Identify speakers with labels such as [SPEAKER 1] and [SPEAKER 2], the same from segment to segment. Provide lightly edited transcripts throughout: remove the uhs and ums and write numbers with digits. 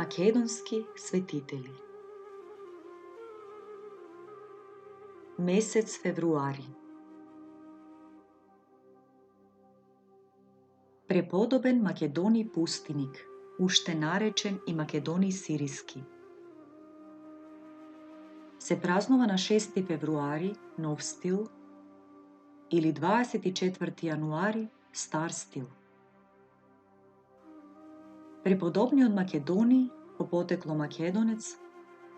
[SPEAKER 1] Македонски светители. Месец февруари. Преподобен Македони пустиник, уште наречен и Македони сириски. Се празнува на 6 февруари Нов стил или 24 јануари Стар стил. Преподобниот Македони, по потекло македонец,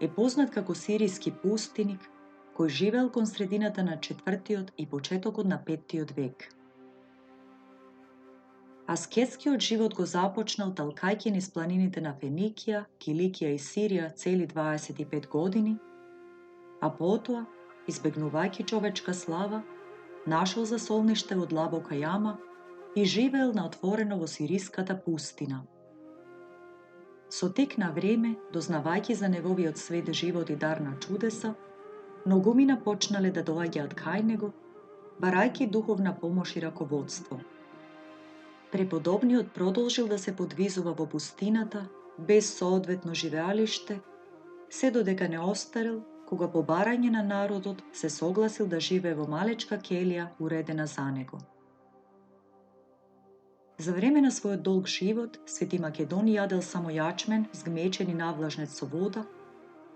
[SPEAKER 1] е познат како сириски пустиник кој живеел кон средината на 4 и почетокот на 5 век. Аскетскиот живот го започнал талкајќи низ планините на Феникија, Киликија и Сирија цели 25 години, а потоа, избегнувајќи човечка слава, нашол за солниште во длабока јама и живеел на отворено во сириската пустина. Со тек на време, дознавајќи за неговиот свет живот и дар на чудеса, многумина почнале да доаѓаат кај него, барајќи духовна помош и раководство. Преподобниот продолжил да се подвизува во пустината, без соодветно живеалиште, се додека не остарел, кога по барање на народот се согласил да живее во малечка келија уредена за него. За време на својот долг живот, Свети Македони јадел само јачмен, згмечен и навлажнет со вода,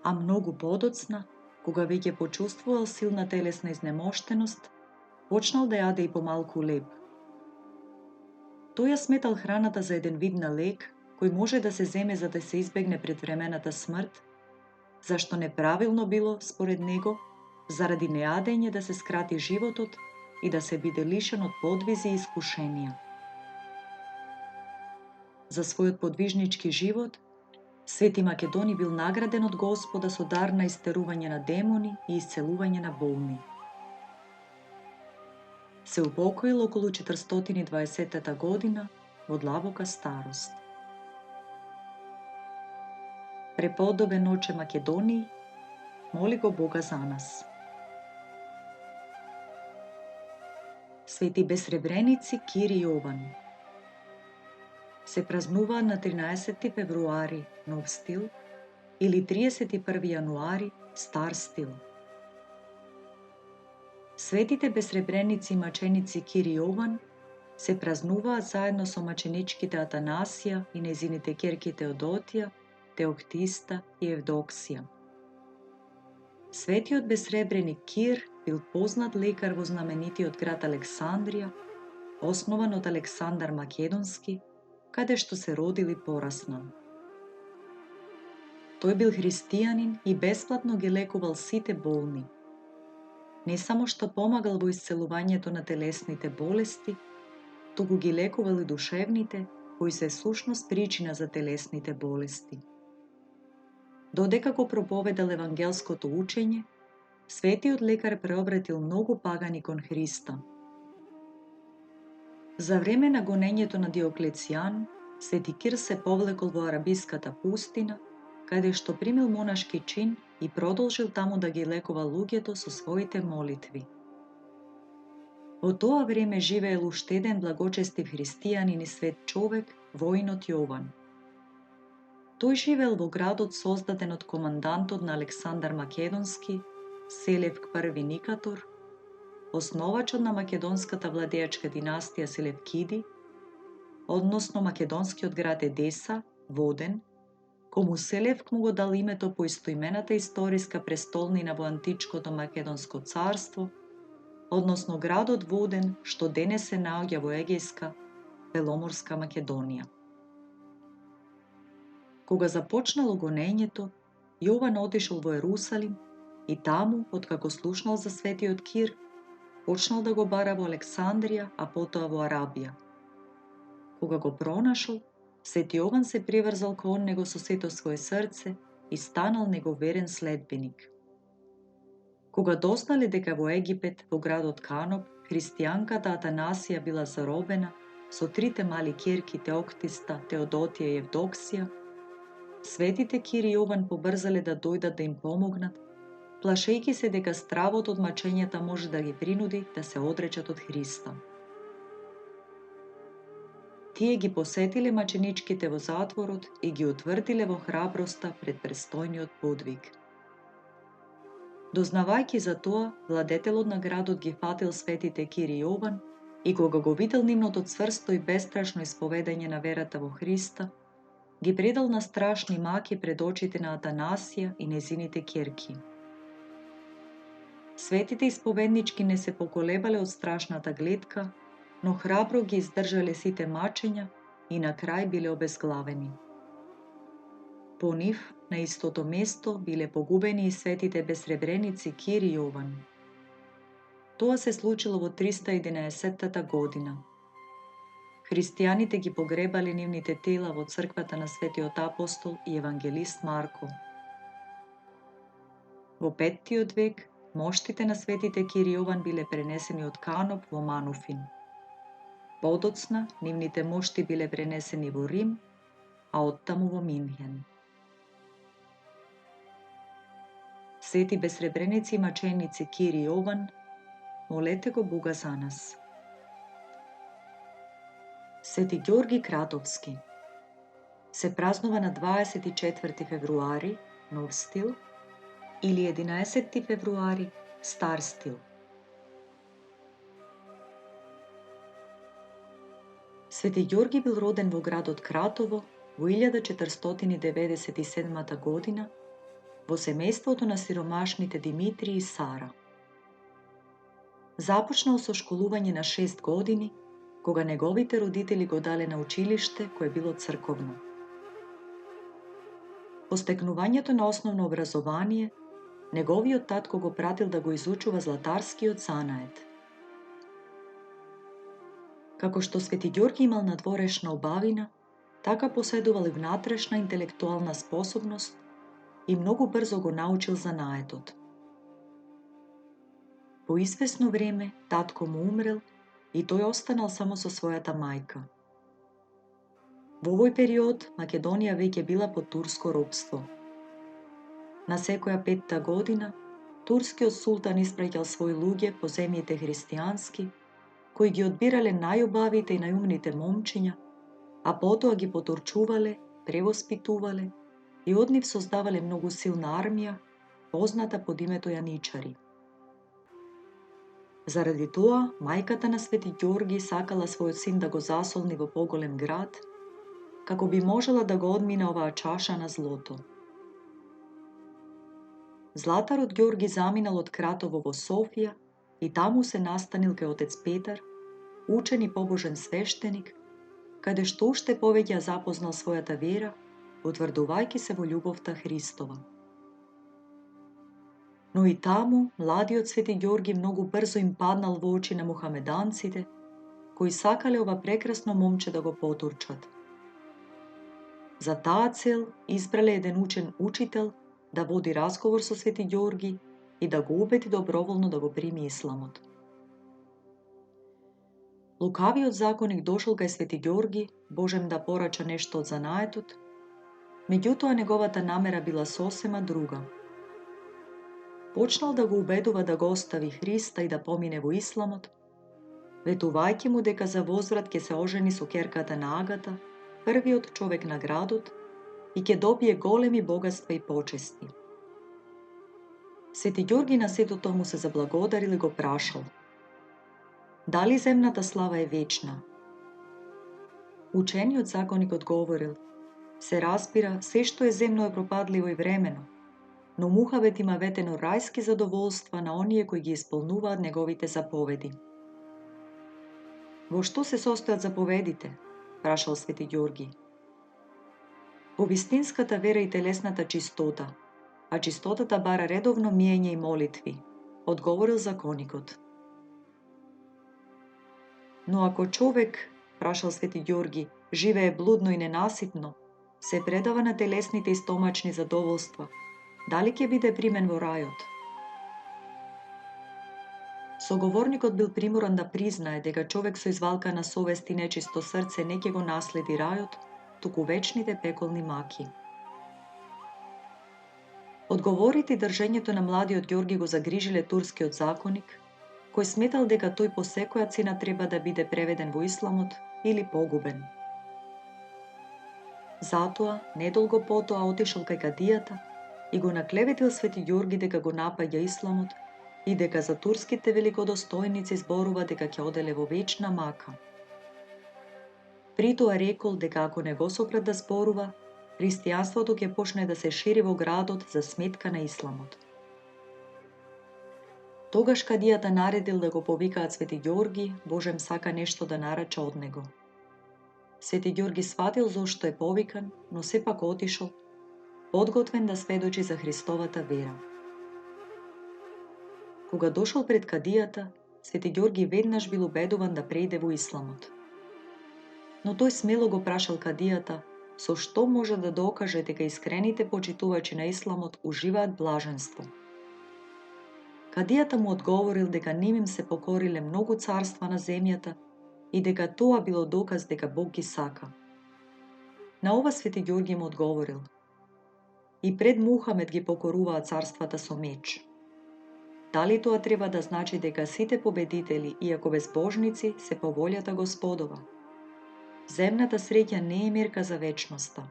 [SPEAKER 1] а многу подоцна, кога веќе почувствувал силна телесна изнемоштеност, почнал да јаде и помалку леб. Тој ја сметал храната за еден вид на лек, кој може да се земе за да се избегне предвремената смрт, зашто неправилно било, според него, заради нејадење да се скрати животот и да се биде лишен од подвизи и искушенија. За својот подвижнички живот, Свети Македони бил награден од Господа со дар на истерување на демони и исцелување на болни. Се упокоил околу 420 година во длабока старост. Преподобен Оче Македонии, моли го Бога за нас. Свети безсребреници Кир и Јован се празнуваат на 13 февруари Нов стил или 31 јануари Стар стил. Светите безсребреници и маченици Кир и Јован се празнуваат заедно со маченичките Атанасија и незините ќерки Теодотија, Теоктиста и Евдоксија. Светиот безсребреник Кир бил познат лекар во знаменитиот град Александрија, основан од Александар Македонски, каде што се родил и пораснал. Тој бил христијанин и бесплатно ги лекувал сите болни. Не само што помагал во исцелувањето на телесните болести, туку ги лекувал и душевните, кои се сушност причина за телесните болести. Додека го проповедал евангелското учење, светиот лекар преобратил многу пагани кон Христа. За време на гонењето на Диоклецијан, Свети Кир се повлекол во арабиската пустина, каде што примил монашки чин и продолжил таму да ги лекува луѓето со своите молитви. Во тоа време живеел уште еден благочестив христијанин и свет човек, воинот Јован. Тој живеел во градот создаден од командантот на Александар Македонски, Селевк I Никатор, основачот на македонската владеачка династија Селевкиди, односно македонскиот град Едеса, Воден, кому Селевк му го дал името по истоимената историска престолнина во античкото македонско царство, односно градот Воден, што денес се наоѓа во Егејска, Беломорска Македонија. Кога започнало гонењето, Јован отишол во Ерусалим и таму, откако слушнал за светиот Кир, почнал да го бара во Александрија, а потоа во Арабија. Кога го пронашол, Свети Јован се приврзал кон него со сето свое срце и станал негов верен следбеник. Кога дознале дека во Египет, во градот Каноп, христијанката Атанасија била заробена со трите мали ќерки Теоктиста, Теодотија и Евдоксија, светите Кир и Јован побрзале да дојдат да им помогнат, плашејќи се дека стравот од мачењата може да ги принуди да се одречат од Христа. Тие ги посетиле маченичките во затворот и ги утврдиле во храброста пред престојниот подвиг. Дознавајќи за тоа, владетелот на градот ги фатил светите Кир и Јован и кога го видел нивното цврсто и бестрашно исповедање на верата во Христа, ги предал на страшни маки пред очите на Атанасија и незините ќерки. Светите исповеднички не се поколебале од страшната гледка, но храбро ги издржале сите мачења и на крај биле обезглавени. По нив, на истото место, биле погубени и светите безсребреници Кир и Јован. Тоа се случило во 311 година. Христијаните ги погребале нивните тела во црквата на светиот апостол и евангелист Марко. Во 5. век, моштите на светите Кир и Јован биле пренесени од Каноп во Мануфин. Подоцна, нивните мошти биле пренесени во Рим, а оттаму во Минхен. Свети безсребреници и маченици Кир и Јован, молете го Бога за нас. Свети Ѓорги Кратовски се празнува на 24 февруари, нов стил, или 11 февруари, стар стил. Свети Ѓорги бил роден во градот Кратово во 1497 година во семејството на сиромашните Димитри и Сара. Започнал со школување на 6 години, кога неговите родители го дале на училиште кое било црковно. По стекнувањето на основно образование, неговиот татко го пратил да го изучува златарскиот занает. Како што Свети Ѓорги имал надворешна убавина, така поседувал и внатрешна интелектуална способност и многу брзо го научил занаетот. По извесно време, татко му умрел и тој останал само со својата мајка. Во овој период, Македонија веќе била под турско робство. На секоја 5-та година, турскиот султан испраќал своји луѓе по земјите христијански, кои ги одбирале најубавите и најумните момчиња, а потоа ги потурчувале, превоспитувале и од нив создавале многу силна армија, позната под името јаничари. Заради тоа, мајката на Свети Ѓорги сакала својот син да го засолни во поголем град, како би можела да го одмине оваа чаша на злото. Златарот Ѓорги заминал од Кратово во Софија и таму се настанил кај отец Петар, учен и побожен свештеник, каде што уште повеќе ја запознал својата вера, утврдувајќи се во љубовта Христова. Но и таму, младиот Свети Ѓорги многу брзо им паднал во очи на мухамеданците, кои сакале ова прекрасно момче да го потурчат. За таа цел избрале еден учен учител да води разговор со Свети Ѓорги и да го убеди доброволно да го прими исламот. Лукавиот законик дошол кај Свети Ѓорги, божем да порача нешто од занаетот, меѓутоа неговата намера била сосема друга. Почнал да го убедува да го остави Христа и да помине во исламот, ветувајќи му дека за возврат ќе се ожени со ќерката на Агата, првиот човек на градот, и ќе добие големи богатства и почести. Свети Ѓорги на сето тоа му се заблагодарил и го прашал: дали земната слава е вечна? Учениот законик одговорил: се разбира, се што е земно е пропадливо и времено, но мухабет има ветено рајски задоволства на оние кои ги исполнуваат неговите заповеди. Во што се состојат заповедите? Прашал Свети Ѓорги. Во вистинската вера и телесната чистота, а чистотата бара редовно миење и молитви, одговорил законикот. Но ако човек, прашал Свети Ѓорги, живее блудно и ненаситно, се предава на телесните и стомачни задоволства, дали ќе биде примен во рајот? Соговорникот бил приморан да признае дека човек со извалкана совест и нечисто срце не ќе го наследи рајот, туку вечните пеколни маки. Одговорите и држењето на младиот Ѓорги го загрижиле турскиот законик, кој сметал дека тој по секоја цена треба да биде преведен во исламот или погубен. Затоа, недолго потоа отишол кај кадијата и го наклеветил Свети Ѓорги дека го напаѓа исламот и дека за турските великодостојници зборува дека ќе оделе во вечна мака. При тоа рекол дека ако не го сопрат да зборува, христијанството ќе почне да се шири во градот за сметка на исламот. Тогаш кадијата наредил да го повикаат Свети Ѓорги, Божем сака нешто да нарача од него. Свети Ѓорги сватил зошто е повикан, но сепак отишол, подготвен да сведочи за Христовата вера. Кога дошол пред кадијата, Свети Ѓорги веднаш бил убедуван да прејде во исламот. Но тој смело го прашал кадијата со што може да докаже дека искрените почитувачи на исламот уживаат блаженство. Кадијата му одговорил дека ним им се покориле многу царства на земјата и дека тоа било доказ дека Бог ги сака. На ова Свети Ѓорги му одговорил: и пред Мухамед ги покоруваа царствата со меч. Дали тоа треба да значи дека сите победители, иако безбожници, се по волјата Господова? Земната среќа не е мерка за вечноста.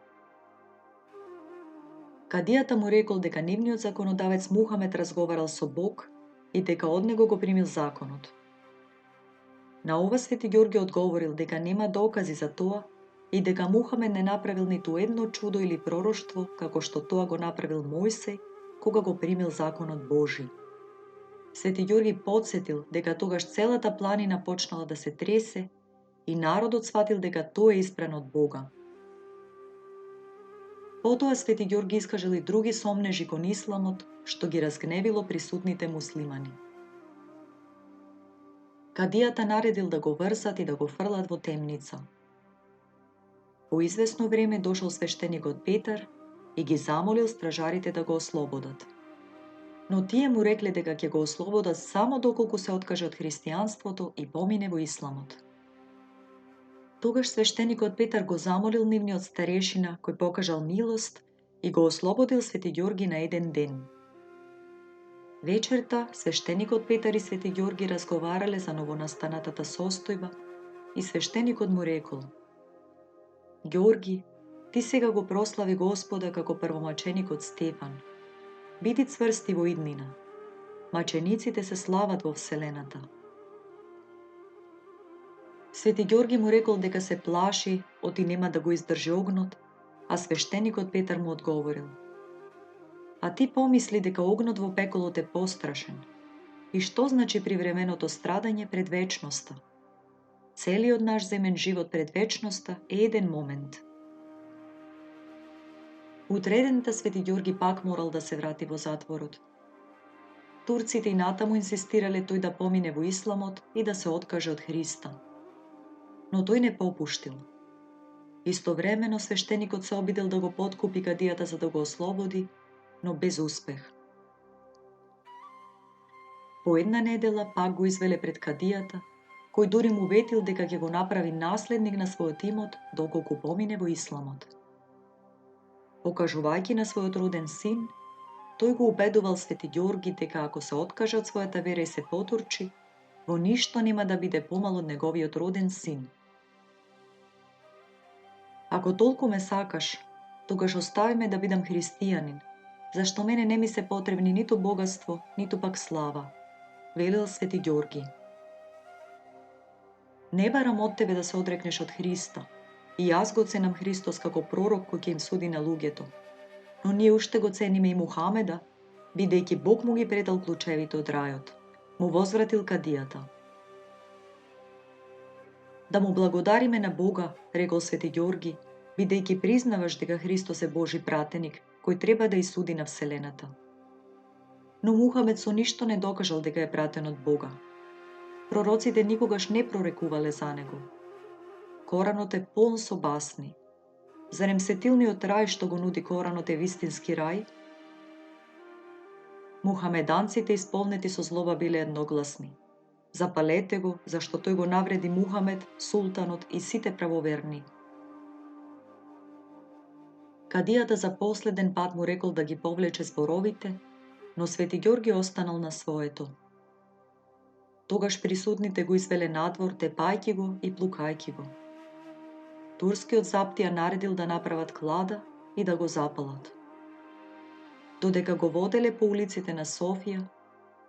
[SPEAKER 1] Кадијата му рекол дека нивниот законодавец Мухамед разговарал со Бог и дека од него го примил законот. На ова Свети Ѓорги одговорил дека нема докази за тоа и дека Мухамед не направил ниту едно чудо или пророштво како што тоа го направил Мојсей кога го примил законот Божи. Свети Ѓорги потсетил дека тогаш целата планина почнала да се тресе и народот сватил дека тој е избран од Бога. Потоа Свети Ѓорги искажал и други сомнежи кон исламот, што ги разгневило присутните муслимани. Кадијата наредил да го врзат и да го фрлат во темница. По извесно време дошол свештеникот Петар и ги замолил стражарите да го ослободат. Но тие му рекле дека ќе го ослободат само доколку се откаже од христијанството и помине во исламот. Тогаш свештеникот Петар го замолил нивниот старешина, кој покажал милост и го ослободил Свети Ѓорги на еден ден. Вечерта свештеникот Петар и Свети Ѓорги разговарале за новонастанатата состојба и свештеникот му рекол: Ѓорги, ти сега го прослави Господа како првомаченикот Стефан. Биди цврсти во иднина. Мачениците се слават во вселената. Свети Ѓорги му рекол дека се плаши, оти нема да го издржи огнот, а свештеникот Петар му одговорил: а ти помисли дека огнот во пеколот е пострашен. И што значи привременото страдање пред вечноста? Целиот наш земен живот пред вечноста е еден момент. Утредента Свети Ѓорги пак морал да се врати во затворот. Турците и натаму инсистирале тој да помине во исламот и да се откаже од Христа. Но тој не попуштил. Истовремено свештеникот се обидел да го подкупи кадијата за да го ослободи, но без успех. По една недела пак го извеле пред кадијата, кој дури му ветил дека ќе го направи наследник на својот имот доколку помине во исламот. Покажувајќи на својот роден син, тој го убедувал Свети Ѓорги дека ако се откаже од својата вера и се потурчи, во ништо нема да биде помал од неговиот роден син. Ако толку ме сакаш, тогаш остави ме да бидам христијанин, зашто мене не ми се потребни ниту богатство, ниту пак слава, велел Свети Ѓорги. Не барам од тебе да се одрекнеш од Христа, и јас го ценам Христос како пророк кој ќе им суди на луѓето, но ние уште го цениме и Мухамеда, бидејќи Бог му ги предал клучевите од рајот, му возвратил кадијата. Да му благодариме на Бога, рекол Свети Ѓорги, бидејќи признаваш дека Христос е Божи пратеник, кој треба да исуди на вселената. Но Мухамед со ништо не докажал дека е пратен од Бога. Пророците никогаш не прорекувале за него. Коранот е полн со басни. Зарем сетилниот рај што го нуди Коранот е вистински рај? Мухамеданците исполнети со злоба биле едногласни. Запалете го, зашто тој го навреди Мухамед, султанот и сите правоверни. Кадијата за последен пат му рекол да ги повлече зборовите, но Свети Ѓорги останал на своето. Тогаш присутните го извеле надвор, тепајќи го и плукајќи го. турскиот заптија наредил да направат клада и да го запалат. Додека го воделе по улиците на Софија,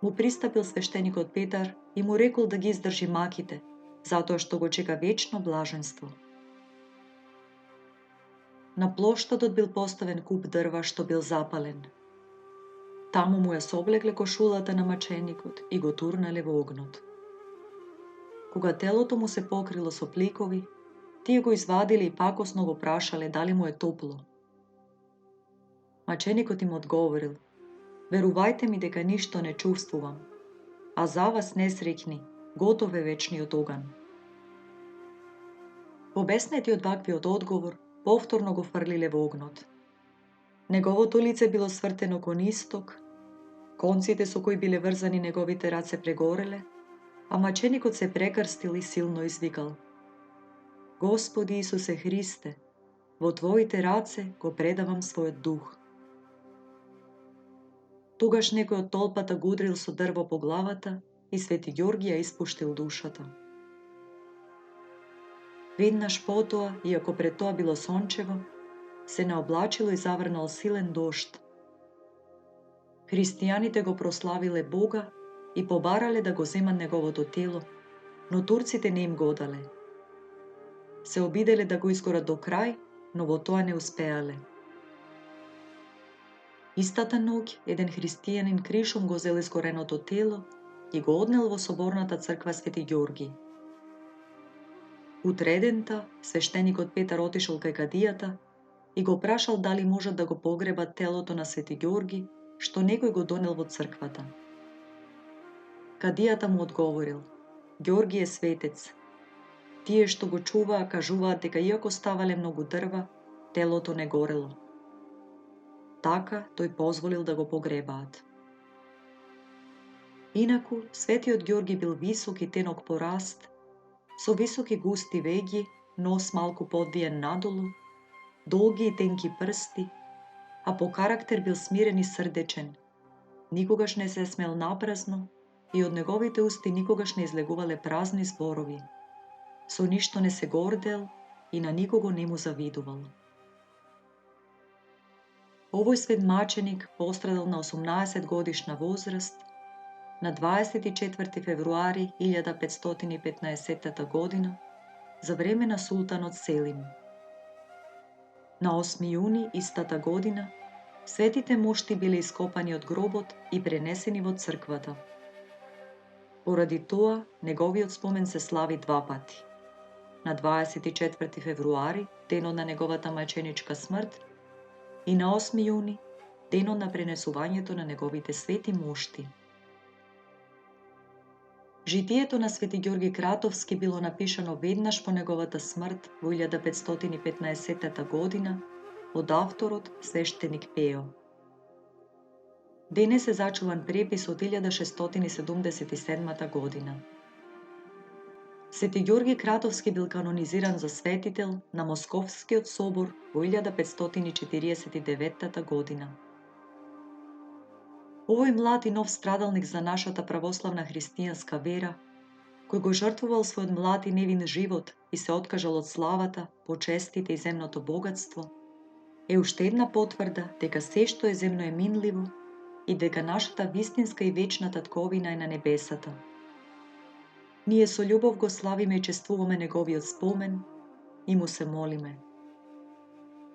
[SPEAKER 1] му пристапил свештеникот Петар и му рекол да ги издржи маките, затоа што го чека вечно блаженство. На плоштадот бил поставен куп дрва што бил запален. Таму му ја соблегле кошулата на маченикот и го турнале во огнот. Кога телото му се покрило со пликови, тие го извадиле и пакосно го прашале дали му е топло. Маченикот им одговорил: верувајте ми дека ништо не чувствувам, а за вас несреќни, готов е вечниот оган. Побеснети од ваквиот одговор, повторно го фрлиле во огнот. Неговото лице било свртено кон исток, конците со кои биле врзани неговите раце прегореле, а маченикот се прекрстил и силно извикал: Господи Исусе Христе, во Твоите раце го предавам својот дух. Тогаш некој од толпата го удрил со дрво по главата и Свети Ѓорги ја испуштил душата. Веднаш потоа, иако пред тоа било сончево, се наоблачило и заврнал силен дожд. Христијаните го прославиле Бога и побарале да го земат неговото тело, но турците не им го одале. Се обиделе да го изгорат до крај, но во тоа не успеале. Истата ноќ еден христијанин кришом го зел изгореното тело и го однел во соборната црква Свети Ѓорги. Утредента, свештеникот Петар отишол кај кадијата и го прашал дали можат да го погребат телото на Свети Ѓорги, што некој го донел во црквата. Кадијата му одговорил: Ѓорги е светец. Тие што го чуваа кажуваат дека иако ставале многу дрва, телото не горело. Така тој позволил да го погребаат. Инаку, Светиот Ѓорги бил висок и тенок по раст, со високи густи веѓи, нос малку подвиен надолу, долги и тенки прсти, а по карактер бил смирен и срдечен. Никогаш не се смел напразно и од неговите усти никогаш не излегувале празни зборови. Со ништо не се гордел и на никого не му завидувал. Овој свет маченик пострадал на 18 годишна возраст на 24 февруари 1515 година за време на султанот Селим. На 8 јуни истата година светите мошти биле ископани од гробот и пренесени во црквата. Поради тоа, неговиот спомен се слави два пати. На 24 февруари, денот на неговата маченичка смрт, и на 8 јуни, денот на пренесувањето на неговите свети мошти. Житието на Свети Ѓорги Кратовски било напишано веднаш по неговата смрт во 1515 година од авторот свештеник Пео. Денес е зачуван препис од 1677 година. Свети Ѓорги Кратовски бил канонизиран за светител на Московскиот собор во 1549 година. Овој млад и нов страдалник за нашата православна христијанска вера, кој го жртвувал својот млад и невин живот и се откажал од славата, почестите и земното богатство, е уште една потврда дека се што е земно е минливо и дека нашата вистинска и вечна татковина е на небесата. Ние со љубов го славиме и чествуваме неговиот спомен и му се молиме.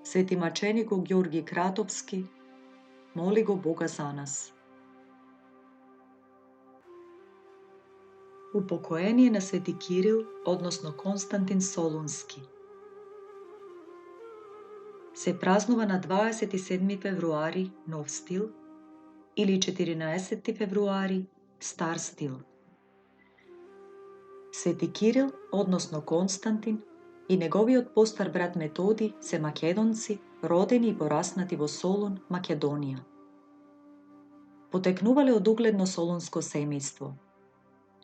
[SPEAKER 1] Свети маченику Ѓорги Кратовски, моли го Бога за нас. Упокоение на Свети Кирил, односно Константин Солунски. Се празнува на 27 февруари Нов стил или 14 февруари Стар стил. Свети Кирил, односно Константин, и неговиот постар брат Методи се македонци, родени и пораснати во Солун, Македонија. Потекнувале од угледно солунско семејство.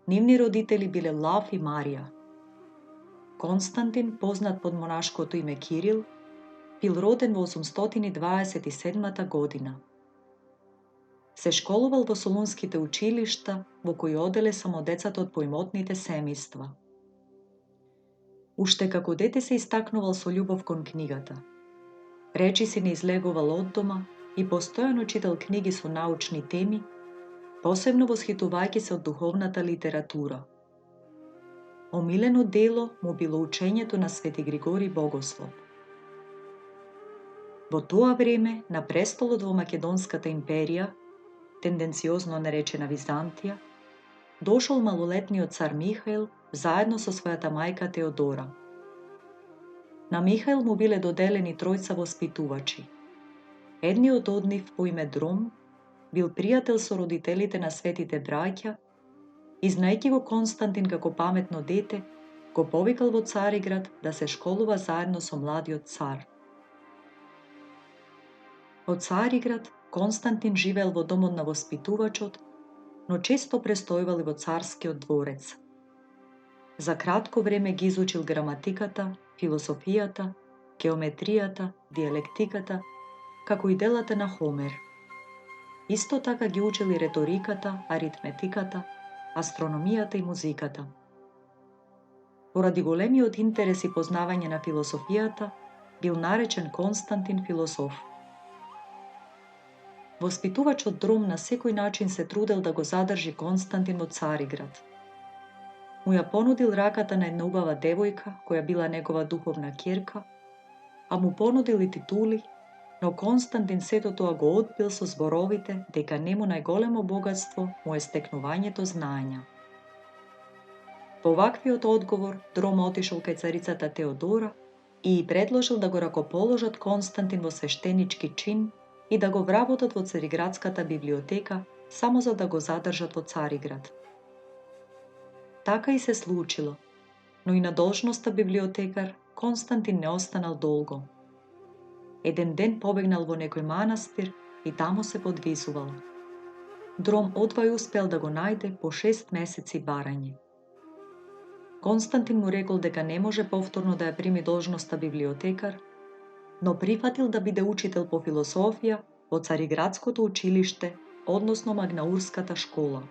[SPEAKER 1] Нивни родители биле Лав и Марија. Константин, познат под монашкото име Кирил, бил роден во 827 година. Се школувал во солунските училишта, во кои оделе само децата од поимотните семејства. Уште како дете се истакнувал со љубов кон книгата. Речиси не излегувал од дома и постојано читал книги со научни теми, посебно восхитувајќи се од духовната литература. Омилено дело му било учењето на Свети Григори Богослов. Во тоа време, на престолот во Македонската империја, тенденциозно наречена Византија, дошол малолетниот цар Михаил заедно со својата мајка Теодора. На Михаил му биле доделени тројца воспитувачи. Едниот од нив, по име Дром, бил пријател со родителите на светите браќа и, знајќи го Константин како паметно дете, го повикал во Цариград да се школува заедно со младиот цар. Во Цариград Константин живеел во домот на воспитувачот, но често престојувал и во царскиот дворец. За кратко време ги изучил граматиката, философијата, геометријата, диелектиката, како и делата на Хомер. Исто така ги учил и реториката, аритметиката, астрономијата и музиката. Поради големиот интерес и познавање на философијата, бил наречен Константин философ. Воспитувачот Дром на секој начин се трудел да го задржи Константин во Цариград. Му ја понудил раката на една убава девојка, која била негова духовна ќерка, а му понудил и титули, но Константин сето тоа го одбил со зборовите дека нему најголемо богатство му е стекнувањето знаења. По ваквиот одговор, Дром отишол кај царицата Теодора и предложил да го ракоположат Константин во свештенички чин и да го вработат во Цариградската библиотека само за да го задржат во Цариград. Така и се случило, но и на должноста библиотекар Константин не останал долго. Еден ден побегнал во некој манастир и таму се подвизувал. Дром одвај успел да го најде по 6 месеци барање. Константин му рекол дека не може повторно да ја прими должноста библиотекар, но прифатил да биде учител по философија во Цариградското училиште, односно Магнаурската школа.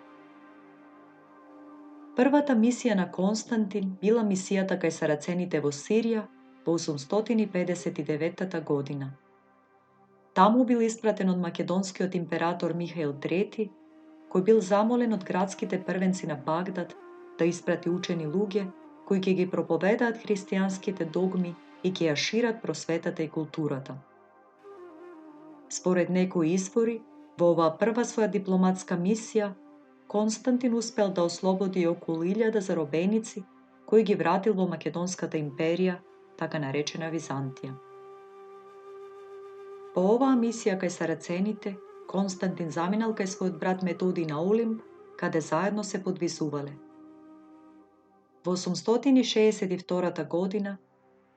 [SPEAKER 1] Првата мисија на Константин била мисијата кај сарацените во Сирија во 859 година. Таму бил испратен од македонскиот император Михаил III, кој бил замолен од градските првенци на Багдад да испрати учени луѓе кои ќе ги проповедаат христијанските догми и ќе ја шират просветата и културата. Според некои извори, во оваа прва своја дипломатска мисија, Константин успел да ослободи околу 1000 заробеници кои ги вратил во Македонската империја, така наречена Византија. По оваа мисија кај сарацените, Константин заминал кај својот брат Методий на Олимп, каде заедно се подвизувале. Во 862 година,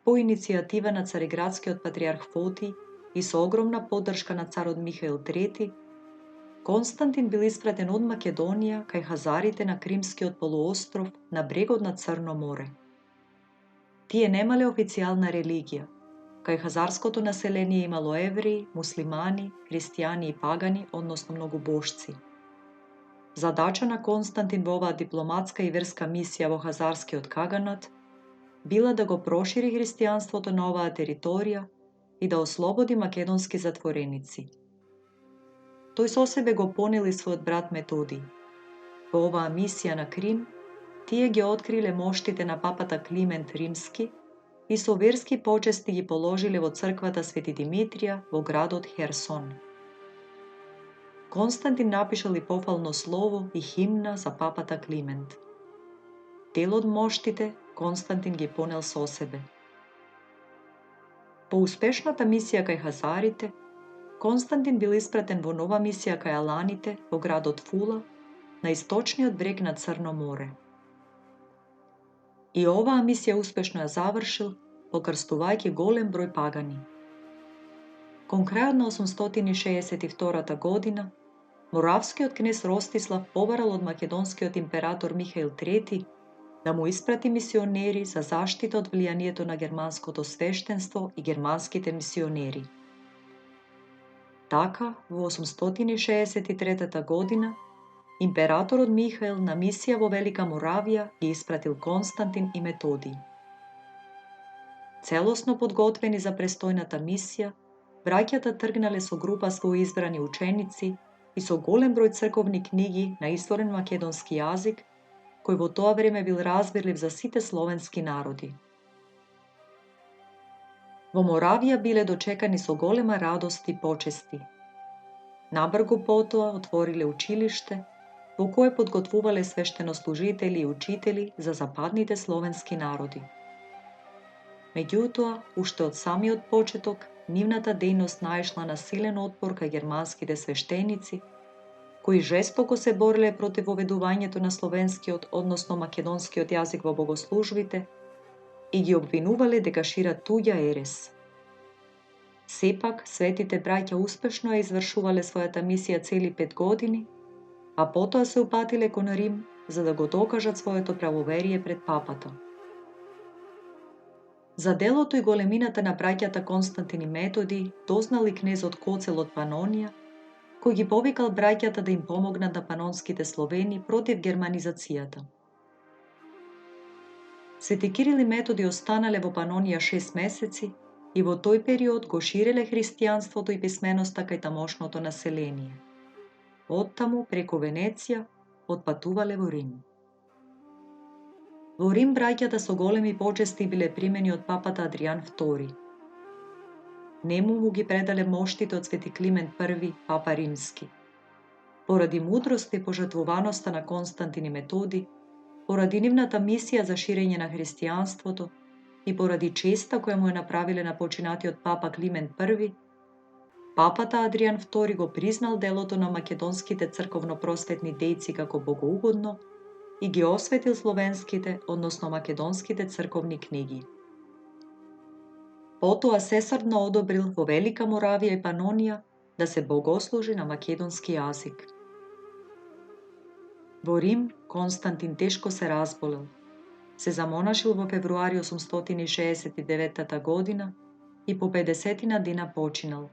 [SPEAKER 1] по иницијатива на цариградскиот патриарх Фотий и со огромна поддршка на царот Михаил III, Константин бил испратен од Македонија кај хазарите на Кримскиот полуостров на брегот на Црно море. Тие немале официјална религија. Кај хазарското население имало евреи, муслимани, христијани и пагани, односно многобожци. Задача на Константин во оваа дипломатска и верска мисија во хазарскиот каганат била да го прошири христијанството на оваа територија и да ослободи македонски затвореници. Тој со себе го понел и својот брат Методий. Во оваа мисија на Крим, тие ги откриле моштите на папата Климент Римски и со верски почести ги положиле во црквата Свети Димитрија во градот Херсон. Константин напишал и пофално слово и химна за папата Климент. Дел од моштите Константин ги понел со себе. По успешната мисија кај хазарите, Константин бил испратен во нова мисија кај аланите во градот Фула, на источниот брег на Црно море. И оваа мисија успешно ја завршил, покрстувајќи голем број пагани. Кон крајот на 862 година, Моравскиот кнез Ростислав побарал од македонскиот император Михаил III да му испрати мисионери за заштита од влијанието на германското свештенство и германските мисионери. Така, во 863 година, императорот Михаил на мисија во Велика Моравија ги испратил Константин и Методий. Целосно подготвени за престојната мисија, браќата тргнале со група своји избрани ученици и со голем број црковни книги на изворен македонски јазик, кој во тоа време бил разбирлив за сите словенски народи. Во Моравија биле дочекани со голема радост и почести. Набрго потоа отвориле училиште, во кое подготвувале свештенослужители и учители за западните словенски народи. Меѓутоа, уште од самиот почеток, нивната дејност наишла на силен отпор кај германските свештеници, кои жестоко се бореле против воведувањето на словенскиот, односно македонскиот јазик во богослужбите и ги обвинувале дека шират туѓа ерес. Сепак, светите браќа успешно ја извршувале својата мисија цели 5 години, а потоа се упатиле кон Рим за да го докажат своето правоверие пред папата. За делото и големината на браќата Константин и Методи дознал и кнезот Коцел од Панонија, кој ги повикал браќата да им помогнат на панонските Словени против германизацијата. Свети Кирил и Методи останале во Панонија 6 месеци и во тој период го ширеле христијанството и писменоста кај тамошното население. Оттаму, преку Венеција, отпатувале во Рим. Во Рим браќата со големи почести биле примени од папата Адријан II. Нему му ги предале моштите од свети Климент I, папа римски. Поради мудрост и пожртвуваноста на Константин и Методи, поради нивната мисија за ширење на христијанството и поради честа која му е направиле на починатиот папа Климент I, папата Адријан II го признал делото на македонските црковно-просветни дејци како богоугодно и ги осветил словенските, односно македонските црковни книги. Потоа сесрдно одобрил во Велика Моравија и Панонија да се богослужи на македонски јазик. Во Рим Константин тешко се разболел. Се замонашил во февруари 869 година и по 50 дена починал.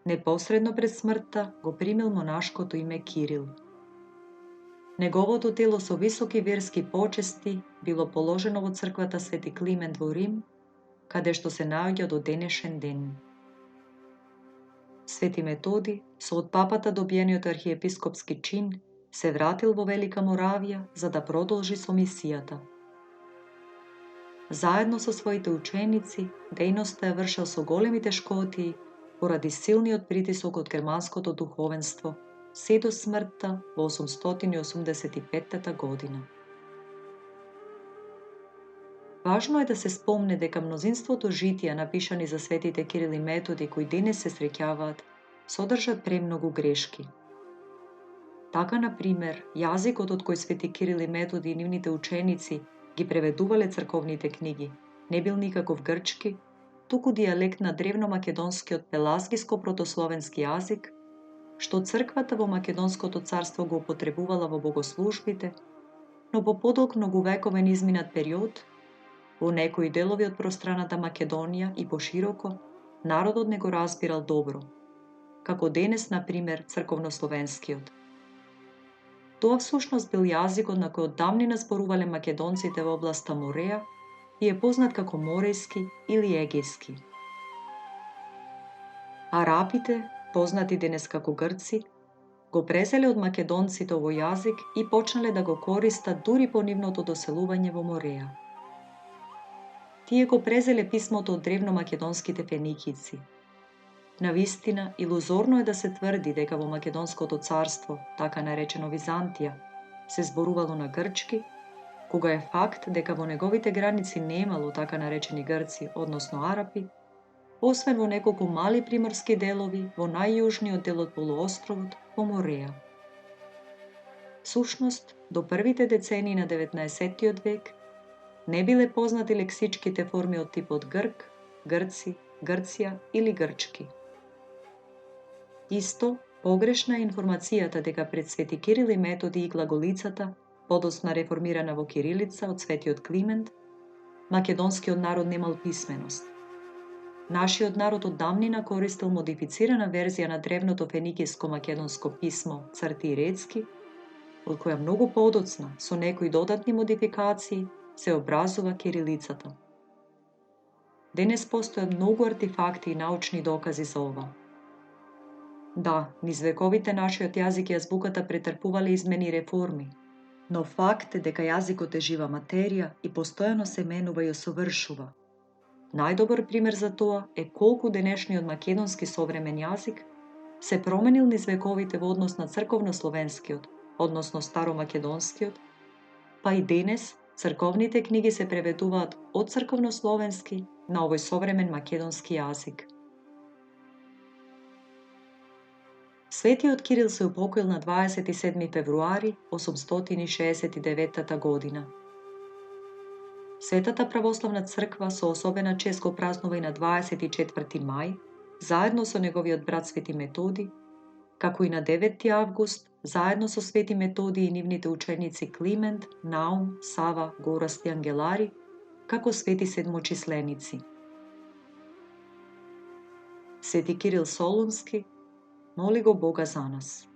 [SPEAKER 1] Непосредно пред смртта го примил монашкото име Кирил. Неговото тело со високи верски почести било положено во црквата Свети Климент во Рим, каде што се наоѓа до денешен ден. Свети Методи, со од папата добиениот архиепископски чин, се вратил во Велика Моравија за да продолжи со мисијата. Заедно со своите ученици, дејноста ја вршел со големи тешкотии поради силниот притисок од германското духовенство, се до смртта во 885 година. Важно е да се спомне дека мнозинството житија напишани за светите Кирил и Методи кои денес се среќаваат, содржат премногу грешки. Така, например, јазикот од кој свети Кирил и Методи и нивните ученици ги преведувале црковните книги не бил никаков грчки, туку дијалект на древномакедонскиот пелазгиско-протословенски јазик, што црквата во Македонското царство го употребувала во богослужбите, но по подолг многувековен изминат период, во некои делови од пространата Македонија и пошироко, народот не го разбирал добро, како денес, например, црковнословенскиот. Тоа всушност бил јазикот на кој од давнина зборувале македонците во областа Мореја и е познат како морејски или егејски. Арапите, познати денес како грци, го презеле од македонците овој јазик и почнале да го користат дури по нивното доселување во Мореја. Тие го презеле писмото од древномакедонските феникици. Навистина, илузорно е да се тврди дека во Македонското царство, така наречено Византија, се зборувало на грчки, кога е факт дека во неговите граници немало така наречени грци, односно арапи, освен во неколку мали приморски делови во најјужниот дел од полуостровот, во Мореја. Всушност, до првите децении на 19. век не биле познати лексичките форми од типот грк, грци, Грција или грчки. Исто, погрешна е информацијата дека пред свети Кирил и Методи и глаголицата, подоцна реформирана во кирилица од светиот Климент, македонскиот народ немал писменост. Нашиот народ од давнина користел модифицирана верзија на древното феникиско-македонско писмо Црти и Рецки, од која многу подоцна, со некои додатни модификации, се образува кирилицата. Денес постојат многу артефакти и научни докази за ова. Да, низ вековите нашиот јазик и азбуката претрпувале измени и реформи, но факт е дека јазикот е жива материја и постојано се менува и осовршува. Најдобар пример за тоа е колку денешниот македонски современ јазик се променил низ вековите во однос на црковно-словенскиот, односно старомакедонскиот, па и денес црковните книги се преведуваат од црковно-словенски на овој современ македонски јазик. Светиот Кирил се упокоил на 27. февруари 869 година. Светата православна црква со особена чест го празнува и на 24. мај, заедно со неговиот брат Свети Методи, како и на 9. август, заедно со Свети Методи и нивните ученици Климент, Наум, Сава, Гораст и Ангелари, како свети седмочисленици. Свети Кирил Солунски моли го Бога за нас.